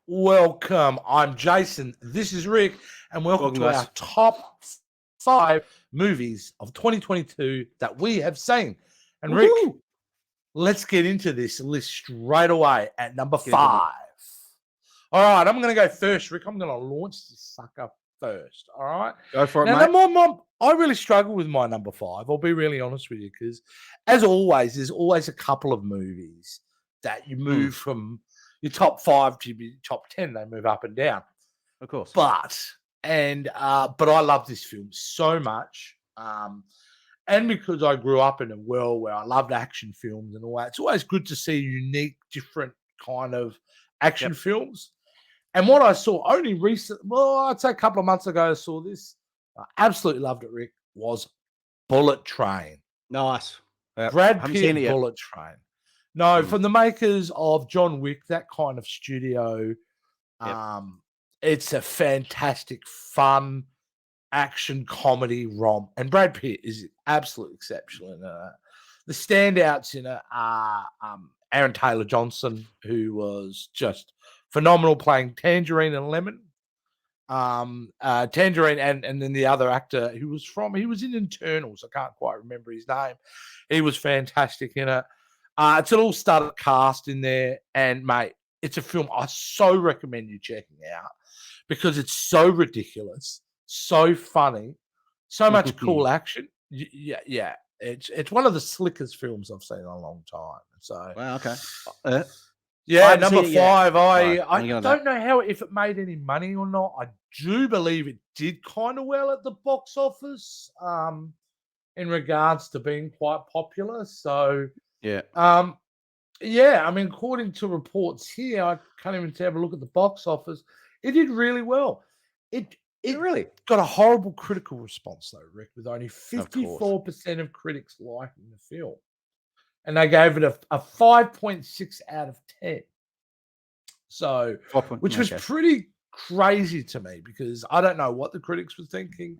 welcome. I'm Jason. This is Rick, and welcome to guys. our top 5 movies of 2022 that we have seen. And Rick, let's get into this list straight away at number 5. All right, I'm going to go first, Rick. I'm going to launch this sucker first. All right, Go for it, now, mate. I really struggle with my number 5. I'll be really honest with you because, as always, there's always a couple of movies that you move from your top 5 to your top 10. They move up and down, Of course. but I love this film so much. And because I grew up in a world where I loved action films and all that, it's always good to see unique, different kind of action films. And what I saw only recently, well, I'd say a couple of months ago, I saw this. I absolutely loved it, Rick, was Bullet Train. Nice. Brad Pitt, Bullet Train. No, from the makers of John Wick, that kind of studio. It's a fantastic, fun action comedy romp. And Brad Pitt is absolutely exceptional in it. The standouts in it are Aaron Taylor-Johnson, who was just phenomenal playing Tangerine and Lemon. Tangerine and then the other actor who was he was in Internals. I can't quite remember his name. He was fantastic in it. It's an all-star cast in there, and mate, it's a film I so recommend you checking out because it's so ridiculous, so funny, so much cool action. Yeah, it's one of the slickest films I've seen in a long time. So wow, okay. Number 5. I don't know how if it made any money or not. I do believe it did kind of well at the box office, in regards to being quite popular. So I mean, according to reports here, I can't even have a look at the box office. It did really well. It really got a horrible critical response though, Rick, with only 54% of critics liking the film. And they gave it a 5.6 out of 10. So, which was pretty crazy to me because I don't know what the critics were thinking.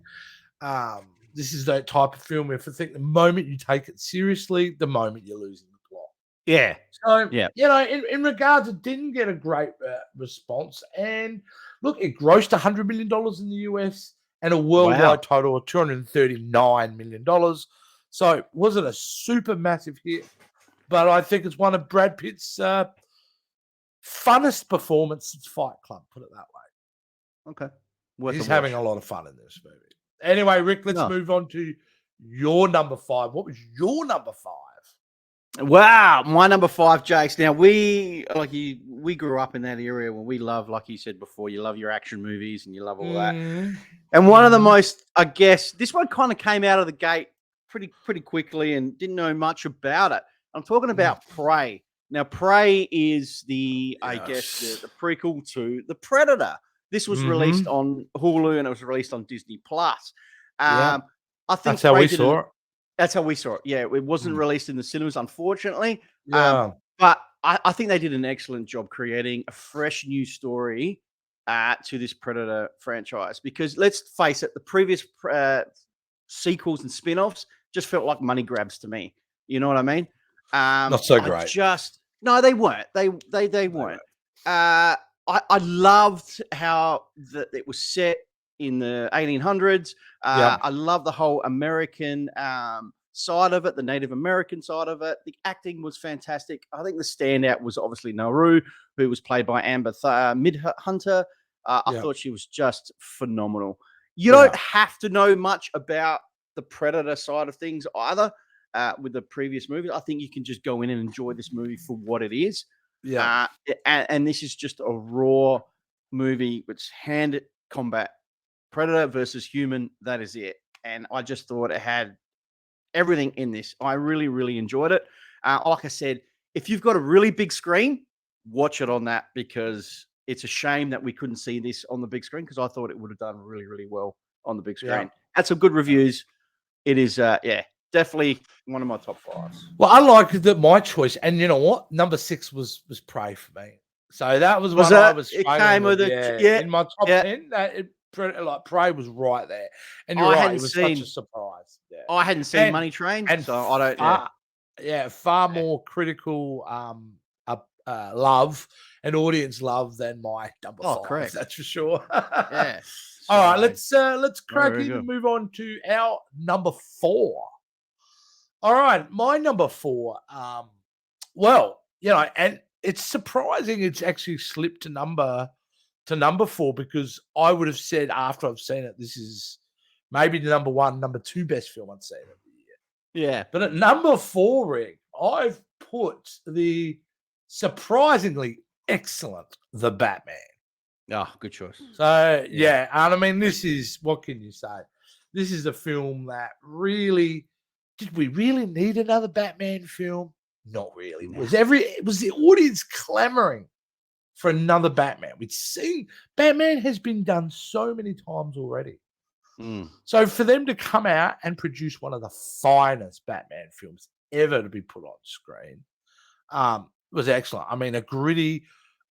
This is that type of film where I think the moment you take it seriously, the moment you're losing the plot. Yeah. So, you know, in regards, it didn't get a great response. And look, it grossed $100 million in the US and a worldwide total of $239 million. So, was it a super massive hit? But I think it's one of Brad Pitt's funnest performance since Fight Club, put it that way. Okay. He's having a lot of fun in this movie. Anyway, Rick, let's move on to your number 5. What was your number 5? Wow, my number 5, Jace. Now we grew up in that area when we love, like you said before, you love your action movies and you love all that. And one of the most, I guess, this one kind of came out of the gate pretty quickly and didn't know much about it. I'm talking about Prey. Now, Prey is the prequel to The Predator. This was released on Hulu and it was released on Disney Plus. I think that's how we saw it. That's how we saw it. Yeah, it wasn't released in the cinemas, unfortunately. But I think they did an excellent job creating a fresh new story to this Predator franchise. Because let's face it, the previous sequels and spin-offs just felt like money grabs to me. You know what I mean? Not so great. No, they weren't. They weren't. I loved how it was set in the 1800s. I love the whole American side of it, the Native American side of it. The acting was fantastic. I think the standout was obviously Naru, who was played by Amber Midhunter. I thought she was just phenomenal. You don't have to know much about the Predator side of things either. With the previous movie, I think you can just go in and enjoy this movie for what it is. And this is just a raw movie with hand combat, Predator versus human. That is it. And I just thought it had everything in this. I really, really enjoyed it. Like I said, if you've got a really big screen, watch it on that because it's a shame that we couldn't see this on the big screen because I thought it would have done really, really well on the big screen. Had some good reviews. It is, definitely one of my top 5s. Well, I liked that my choice, and you know what? Number 6 was Prey for me. So that was one I was. It came with it. In my top 10. Prey was right there, and you're right. It was such a surprise. I hadn't seen Money Train, and so I don't. Far more critical love an audience love than my number 5. Correct. That's for sure. Yeah. All right, let's crack in and move on to our number 4. All right, my number 4. Well, and it's surprising it's actually slipped to number 4 because I would have said after I've seen it, this is maybe the number 1, number 2 best film I've seen of the year. Yeah. But at number 4, Rick, I've put the surprisingly excellent The Batman. Oh, good choice. So, yeah, and I mean, this is, what can you say? This is a film that really, did we really need another Batman film? Not really. No. It was the audience clamoring for another Batman. We'd seen Batman has been done so many times already. So for them to come out and produce one of the finest Batman films ever to be put on screen was excellent. I mean, a gritty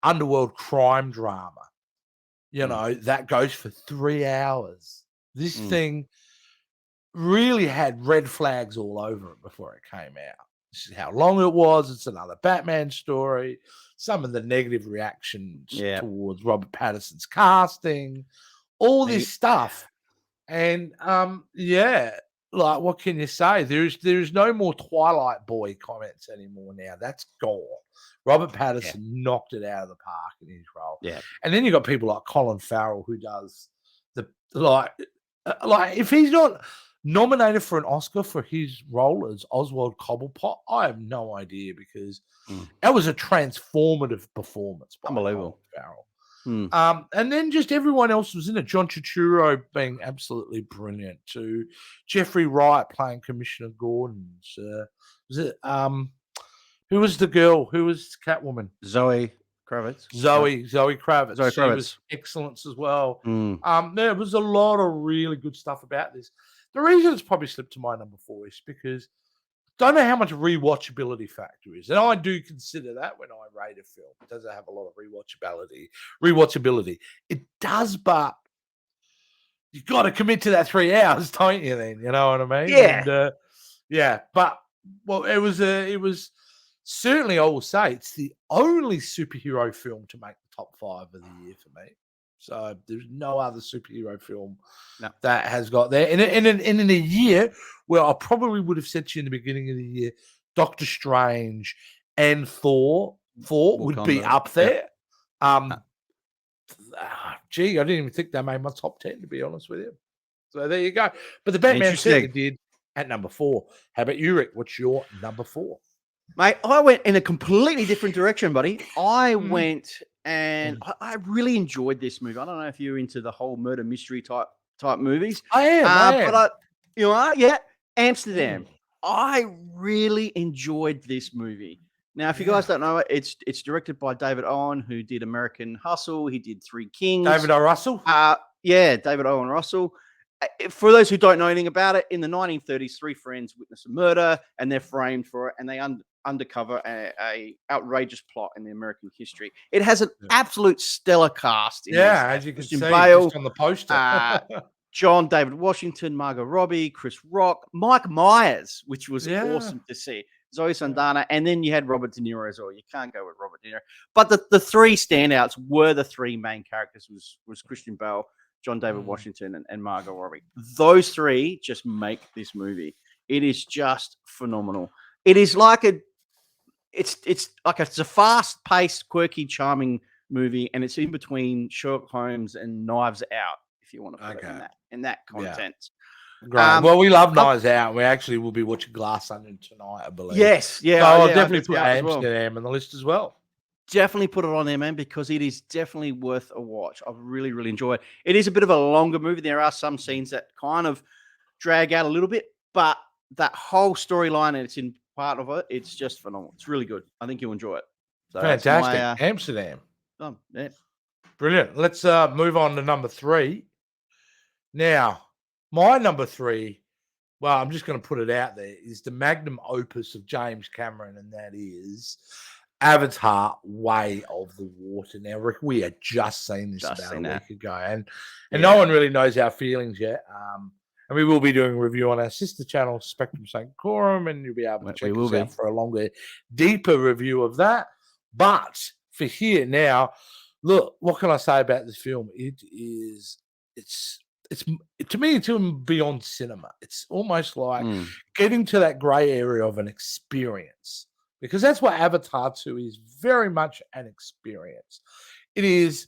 underworld crime drama, that goes for 3 hours. This thing really had red flags all over it before it came out. This is how long it was. It's another Batman story. Some of the negative reactions towards Robert Pattinson's casting, all this stuff. And like, what can you say? There's no more Twilight Boy comments anymore now. That's gone. Robert Pattinson knocked it out of the park in his role. Yeah. And then you got people like Colin Farrell who does like if he's not nominated for an Oscar for his role as Oswald Cobblepot, I have no idea because that was a transformative performance. Unbelievable. Colin Farrell. And then just everyone else was in it. John Turturro being absolutely brilliant too. Jeffrey Wright playing Commissioner Gordon. Was it who was the girl? Who was Catwoman? Zoe Kravitz. Zoe Kravitz. She was excellence as well. There was a lot of really good stuff about this. The reason it's probably slipped to my number 4 is because I don't know how much rewatchability factor is. And I do consider that when I rate a film. It doesn't have a lot of rewatchability. It does, but you've got to commit to that 3 hours, don't you then? You know what I mean? Yeah. And, but it was certainly, I will say, it's the only superhero film to make the top 5 of the year for me. So there's no other superhero film that has got there. And in a year where I probably would have said to you in the beginning of the year, Doctor Strange and Thor would be up there. Gee, I didn't even think they made my top 10, to be honest with you. So there you go. But the Batman certainly did at number 4. How about you, Rick? What's your number 4? Mate, I went in a completely different direction, buddy. I went and I really enjoyed this movie. I don't know if you're into the whole murder mystery type movies. I am. But you are? Yeah. Amsterdam. I really enjoyed this movie. Now, if you guys don't know it, it's directed by David Owen, who did American Hustle. He did Three Kings. David O. Russell? Yeah, David Owen Russell. For those who don't know anything about it, in the 1930s, 3 friends witness a murder and they're framed for it, and they undercover a outrageous plot in the American history. It has an absolute stellar cast. As you can see Bale, just on the poster. John David Washington, Margot Robbie, Chris Rock, Mike Myers, which was awesome to see. Zoe Saldana, and then you had Robert De Niro as well. You can't go with Robert De Niro. But the 3 standouts were the 3 main characters was Christian Bale, John David Washington, and Margot Robbie. Those 3 just make this movie. It is just phenomenal. It is like it's a fast-paced, quirky, charming movie, and it's in between Sherlock Holmes and Knives Out, if you want to put it in that content. Great. Well, we love Knives Out. We actually will be watching Glass Onion tonight, I believe. Yes, yeah. So I'll definitely put Amsterdam on the list as well. Definitely put it on there, man, because it is definitely worth a watch. I've really, really enjoyed it. It is a bit of a longer movie. There are some scenes that kind of drag out a little bit, but that whole storyline and it's in part of it, it's just phenomenal. It's really good. I think you'll enjoy it. So fantastic. Amsterdam. Yeah. Brilliant. Let's move on to number 3. Now, my number 3, well, I'm just going to put it out there, is the magnum opus of James Cameron, and that is Avatar: Way of the Water. Now, Rick, we had just seen this about a week ago, and no one really knows our feelings yet. And we will be doing a review on our sister channel, Spectrum Sanctorum, and you'll be able to check us out for a longer, deeper review of that. But for here now, look, what can I say about this film? It's to me, it's even beyond cinema. It's almost like getting to that gray area of an experience, because that's what Avatar 2 is, very much an experience. It is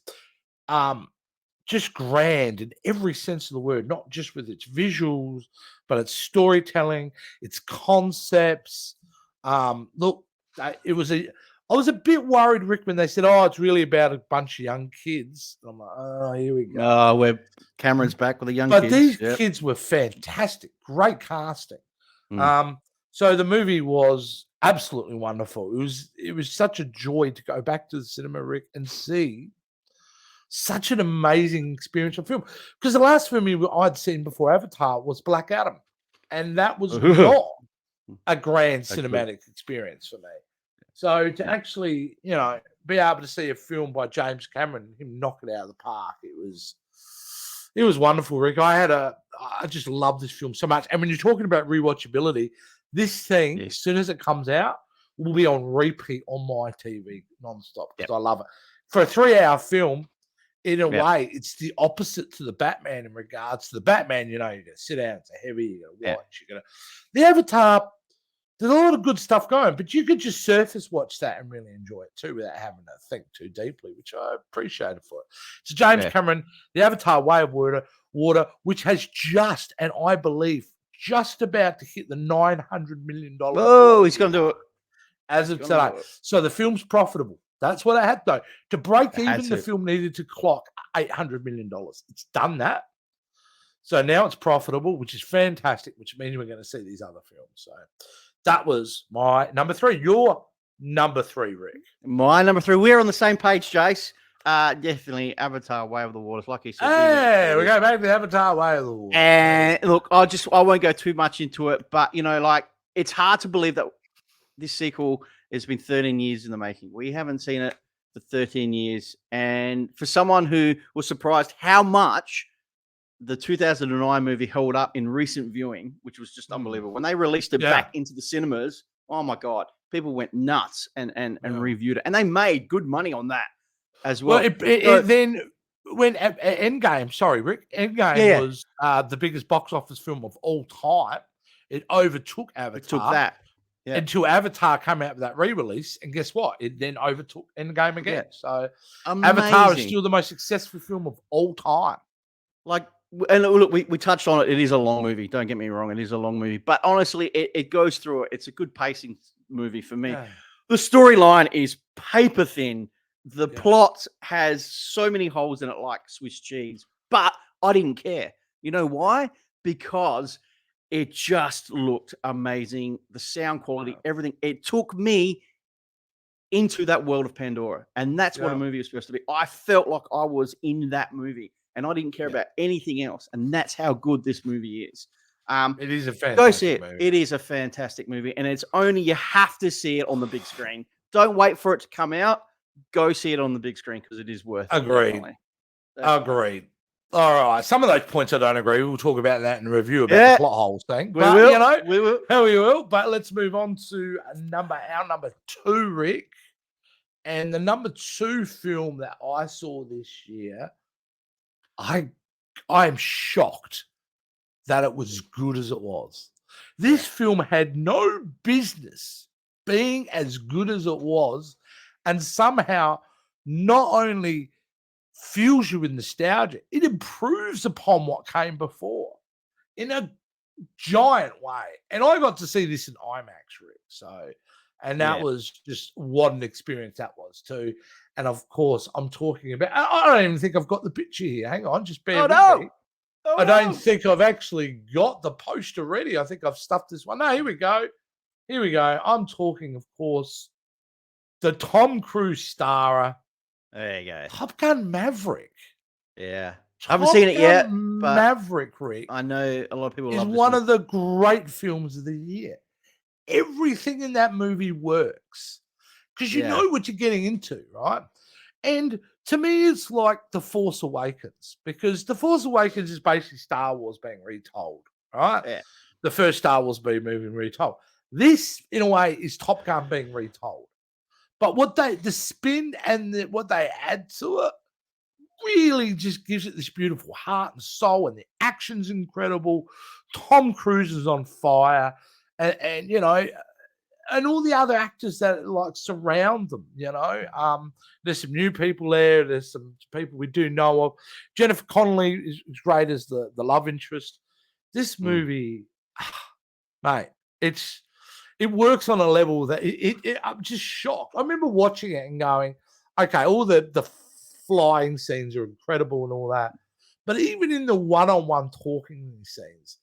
just grand in every sense of the word, not just with its visuals, but its storytelling, its concepts. Look, it was I was a bit worried, Rick, when they said, "Oh, it's really about a bunch of young kids." And I'm like, "Oh, here we go." Oh, where Cameron's back with the young kids. But these kids were fantastic, great casting. So the movie was absolutely wonderful. It was such a joy to go back to the cinema, Rick, and see such an amazing experience of film. Because the last film I'd seen before Avatar was Black Adam, and that was not a grand cinematic experience for me. So to actually, be able to see a film by James Cameron, him knock it out of the park, it was wonderful, Rick. I just love this film so much. And when you're talking about rewatchability, this thing, as soon as it comes out, will be on repeat on my TV nonstop, because I love it. For a 3-hour film, in a way, it's the opposite to the Batman in regards to the Batman. You're going to sit down, it's a heavy, you're going to watch. The Avatar, there's a lot of good stuff going, but you could just surface watch that and really enjoy it too without having to think too deeply, which I appreciated for it. So James Cameron, The Avatar: Way of Water, which has just, and I believe, just about to hit the $900 million. Oh, he's going to do it. As of today. So the film's profitable. That's what it had, though. To break even, the film needed to clock $800 million. It's done that. So now it's profitable, which is fantastic, which means we're going to see these other films. So that was my number 3. Your number 3, Rick. My number 3. We're on the same page, Jace. Definitely Avatar: Way of the Waters, like you said. Hey, we go back to Avatar: Way of the Waters. And look, I won't go too much into it, but it's hard to believe that this sequel has been 13 years in the making. We haven't seen it for 13 years, and for someone who was surprised how much the 2009 movie held up in recent viewing, which was just unbelievable. When they released it back into the cinemas, oh my God, people went nuts and reviewed it, and they made good money on that as well. Then when Endgame, sorry, Rick, Endgame was the biggest box office film of all time. It overtook Avatar. It took that. Yeah. Until Avatar came out with that re-release, and guess what? It then overtook Endgame again. So Avatar is still the most successful film of all time. And look, we touched on it. It is a long movie. Don't get me wrong. It is a long movie. But honestly, it goes through it. It's a good pacing movie for me. Yeah. The storyline is paper thin. The plot has so many holes in it like Swiss cheese. But I didn't care. You know why? Because it just looked amazing. The sound quality, everything. It took me into that world of Pandora. And that's what a movie is supposed to be. I felt like I was in that movie. And I didn't care about anything else. And that's how good this movie is. It is a fantastic go see it. Movie. It is a fantastic movie. And it's only, you have to see it on the big screen. Don't wait for it to come out. Go see it on the big screen because it is worth it. Agreed. All right. Some of those points I don't agree. We'll talk about that in a review about the plot holes thing. We will. We will. But let's move on to our number 2, Rick. And the number 2 film that I saw this year, I am shocked that it was as good as it was. This film had no business being as good as it was, and somehow not only fills you with nostalgia, it improves upon what came before in a giant way. And I got to see this in IMAX, Rick. And that was just what an experience that was too. And of course, I'm talking about, I don't even think I've got the picture here. Hang on, just bear with me. I don't think I've actually got the poster ready. I think I've stuffed this one. No, here we go. I'm talking, of course, the Tom Cruise starer. There you go. Top Gun Maverick. Yeah. I haven't seen it yet. But Maverick, Rick. I know a lot of people love it. It's one of the great films of the year. Everything in that movie works because you know what you're getting into, right? And to me, it's like The Force Awakens, because The Force Awakens is basically Star Wars being retold, right? Yeah. The first Star Wars movie retold. This, in a way, is Top Gun being retold. But the spin and what they add to it really just gives it this beautiful heart and soul, and the action's incredible. Tom Cruise is on fire, and you know, and all the other actors that like surround them. You know, there's some new people there. There's some people we do know of. Jennifer Connelly is great as the love interest. This movie, mate, it works on a level that I'm just shocked. I remember watching it and going, okay, all the flying scenes are incredible and all that. But even in the one-on-one talking scenes,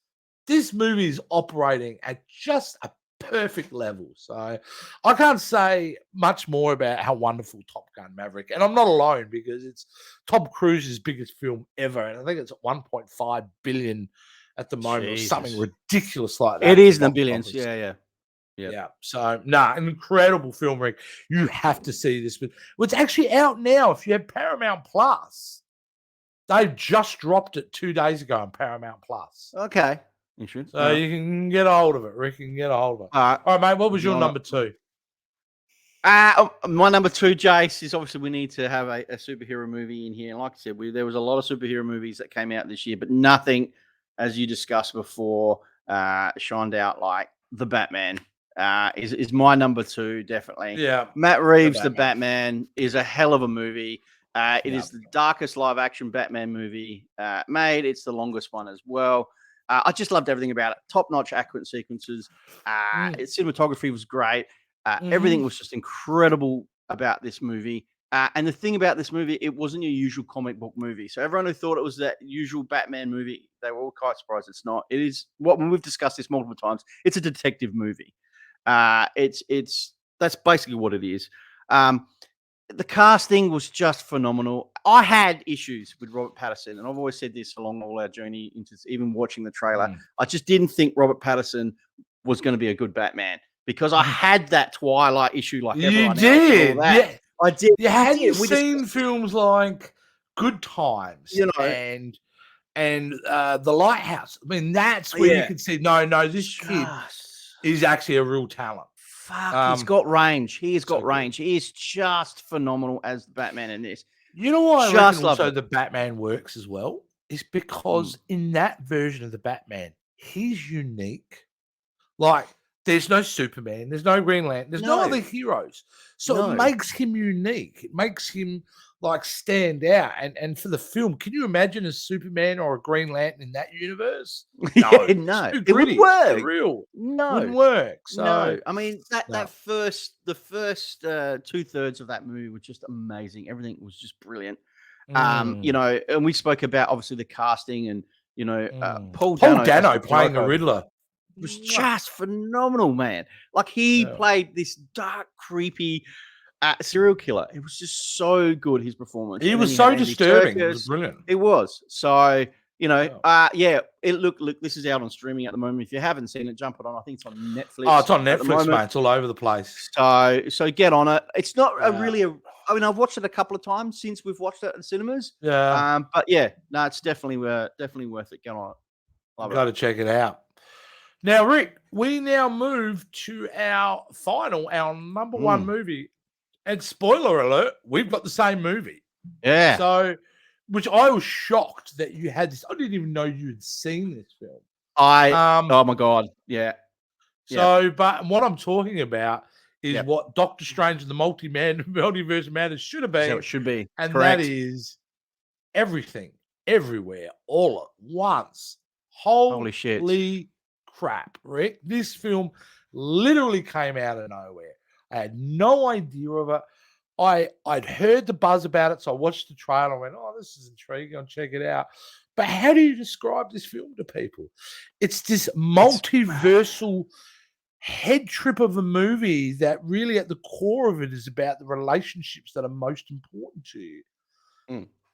this movie is operating at just a perfect level. So I can't say much more about how wonderful Top Gun Maverick, and I'm not alone because it's Tom Cruise's biggest film ever, and I think it's at 1.5 billion at the moment, or something ridiculous like that. It is in the billions. Yeah. Yeah. So, an incredible film, Rick. You have to see this. Well, it's actually out now. If you have Paramount Plus, they've just dropped it 2 days ago on Paramount Plus. Okay. So you can get a hold of it, Rick. You can get a hold of it. All right, mate. What was your number two? My number two, Jace, is obviously we need to have a superhero movie in here. And like I said, there was a lot of superhero movies that came out this year, but nothing, as you discussed before, shined out like The Batman. Is my number two, definitely. Yeah. Matt Reeves, The Batman, is a hell of a movie. It is the darkest live action Batman movie made. It's the longest one as well. I just loved everything about it. Top notch action sequences. Its cinematography was great. Everything was just incredible about this movie. And the thing about this movie, it wasn't your usual comic book movie. So everyone who thought it was that usual Batman movie, they were all quite surprised it's not. It is when we've discussed this multiple times. It's a detective movie. That's basically what it is. The casting was just phenomenal. I had issues with Robert Pattinson, and I've always said this along all our journey into even watching the trailer. I just didn't think Robert Pattinson was going to be a good Batman because I had that Twilight issue like everyone did. Else. Yeah, I did. You hadn't seen films like Good Times, you know, and The Lighthouse. I mean, that's where you can see, no, this kid is actually a real talent. He's got range. He has got range. He is just phenomenal as Batman in this. You know why I reckon also the Batman works as well? Is because in that version of the Batman, he's unique. Like, there's no Superman, there's no Green Lantern, there's no other heroes. So it makes him unique. It makes him like stand out. And for the film, can you imagine a Superman or a Green Lantern in that universe? No, it wouldn't work. Real. No, wouldn't work. So no, I mean the first 2/3 of that movie was just amazing. Everything was just brilliant. You know, and we spoke about obviously the casting and you know Paul Dano playing the Riddler was just phenomenal, man. Like he played this dark, creepy serial killer. It was just so good, his performance. He was so disturbing. It was brilliant. It was. So, you know, look, this is out on streaming at the moment. If you haven't seen it, jump it on. I think it's on Netflix. Oh, it's on Netflix, mate. It's all over the place. So get on it. It's not I mean, I've watched it a couple of times since we've watched it in cinemas. Yeah. But yeah, no, it's definitely worth it. Get on it. Got to check it out. Now, Rick, we now move to our number one movie. And spoiler alert, we've got the same movie. Yeah. So, which I was shocked that you had this. I didn't even know you had seen this film. Oh my God. Yeah. So, but what I'm talking about is what Doctor Strange and the Multiverse of Madness should have been. So it should be. And that is everything, everywhere, all at once. Holy shit. Crap, Rick. This film literally came out of nowhere. I had no idea of it. I'd heard the buzz about it, so I watched the trailer and went, oh, this is intriguing. I'll check it out. But how do you describe this film to people? It's this multiversal head trip of a movie that really at the core of it is about the relationships that are most important to you.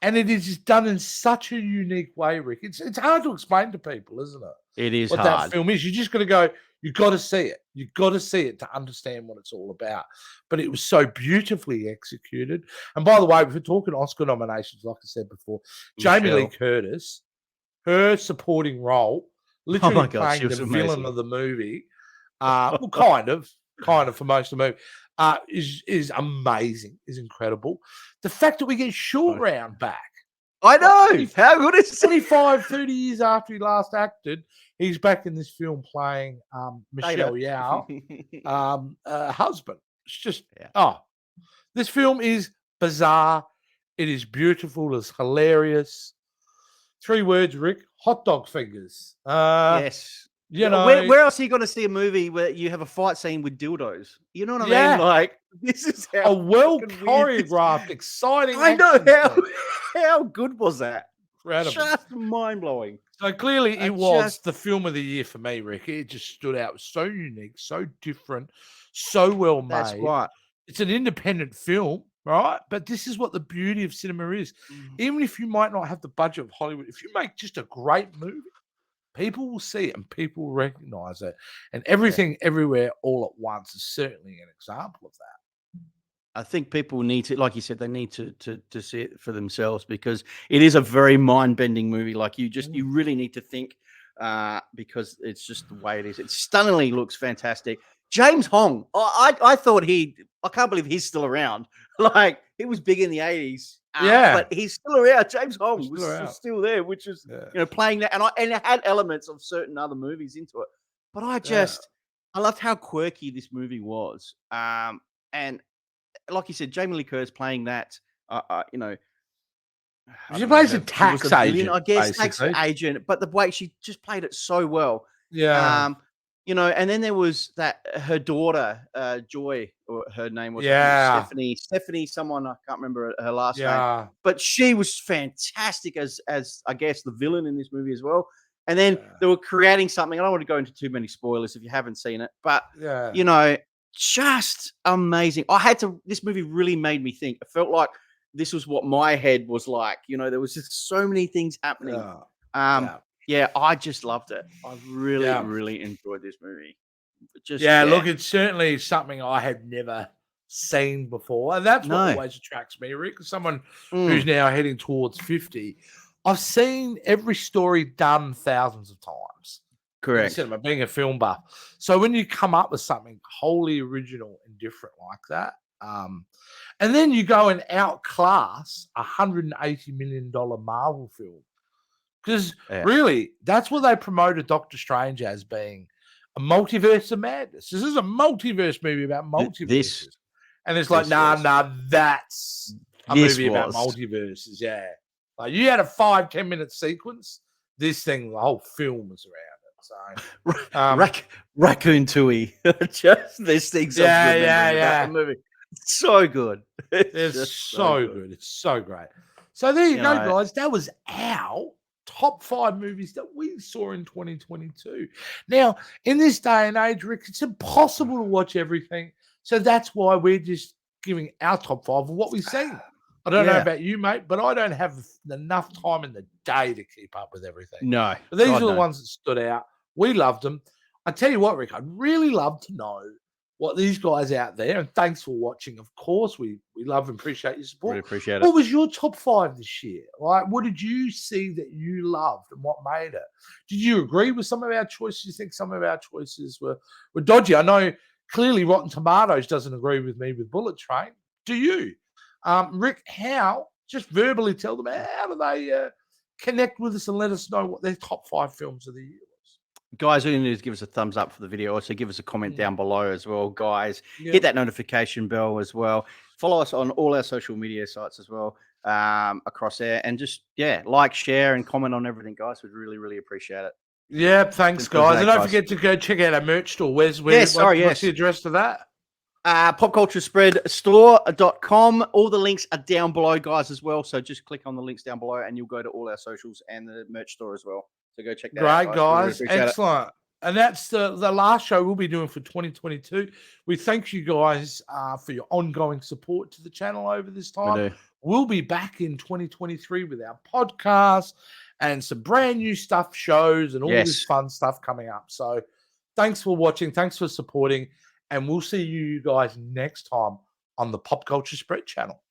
And it is just done in such a unique way, Rick. It's hard to explain to people, isn't it? It is what hard. That film is. You just got to go, you got to see it. You got to see it to understand what it's all about. But it was so beautifully executed. And by the way, if we're talking Oscar nominations, like I said before, Jamie Lee Curtis, her supporting role, literally playing the villain of the movie. Well, kind of. kind of for most of the movie, is amazing, is incredible. The fact that we get Short Round back. I know. How good is it? 25, 30 years after he last acted, he's back in this film playing Michelle Yeoh, husband. It's just, this film is bizarre. It is beautiful. It's hilarious. 3 words, Rick. Hot dog fingers. Yes. You know, where else are you going to see a movie where you have a fight scene with dildos? You know what I mean? Like, this is how a well choreographed, exciting. I know how good was that? Incredible. Just mind blowing. So clearly, it was the film of the year for me, Rick. It just stood out, so unique, so different, so well made. That's right. It's an independent film, right? But this is what the beauty of cinema is. Even if you might not have the budget of Hollywood, if you make just a great movie, people will see it and people will recognize it. And Everything Everywhere All at Once is certainly an example of that. I think people need to, like you said, they need to see it for themselves, because it is a very mind-bending movie. Like, you really need to think, because it's just the way it is. It stunningly looks fantastic. James Hong, I thought I can't believe he's still around. Like, he was big in the 80s. But he's still around. James Hong was still there, which is, playing that. And it had elements of certain other movies into it. But I loved how quirky this movie was. And like you said, Jamie Lee Curtis playing that, she plays a tax agent, I guess, tax agent, but the way she just played it so well. Yeah. And then there was her daughter, Joy, or her name was Stephanie, someone, I can't remember her last name, but she was fantastic as I guess the villain in this movie as well. And then they were creating something. I don't want to go into too many spoilers if you haven't seen it, but just amazing. This movie really made me think. It felt like this was what my head was like. There was just so many things happening. I just loved it. I really, really enjoyed this movie. Look, it's certainly something I had never seen before. And that's what always attracts me, Rick. As someone who's now heading towards 50, I've seen every story done thousands of times. Correct. Cinema, being a film buff. So when you come up with something wholly original and different like that, and then you go and outclass a $180 million Marvel film, because really, that's what they promoted Doctor Strange as, being a multiverse of madness. This is a multiverse movie about multiverses. And it's like, that's a movie about multiverses. Yeah. Like, you had a 5-10 minute sequence. This thing, the whole film was around it. So, Raccoon Tui. Just these things. The movie. It's so good. It's so good. It's so great. So there you go, guys. That was our top 5 movies that we saw in 2022. Now, in this day and age, Rick, it's impossible to watch everything. So that's why we're just giving our top 5 of what we've seen. I don't know about you, mate, but I don't have enough time in the day to keep up with everything. No. But these are the ones that stood out. We loved them. I tell you what, Rick, I'd really love to know what these guys out there, and thanks for watching, of course. We love and appreciate your support. Really appreciate it. What was your top 5 this year? Like, what did you see that you loved and what made it? Did you agree with some of our choices? You think some of our choices were dodgy? I know clearly Rotten Tomatoes doesn't agree with me with Bullet Train. Do you? Rick, just verbally tell them, how do they connect with us and let us know what their top 5 films of the year was? Guys, all you need is give us a thumbs up for the video. Also, give us a comment down below as well, guys. Hit that notification bell as well. Follow us on all our social media sites as well, across there. And just, like, share, and comment on everything, guys. We'd really, really appreciate it. Yeah, thanks, guys. And don't forget to go check out our merch store. What's the address to that? popculturespredstore.com. All the links are down below, guys, as well. So just click on the links down below and you'll go to all our socials and the merch store as well. So go check that out. Great, guys. Really excellent. And that's the last show we'll be doing for 2022. We thank you guys for your ongoing support to the channel over this time. We'll be back in 2023 with our podcast and some brand new stuff, shows, and all this fun stuff coming up. So thanks for watching. Thanks for supporting. And we'll see you guys next time on the Pop Culture Spread channel.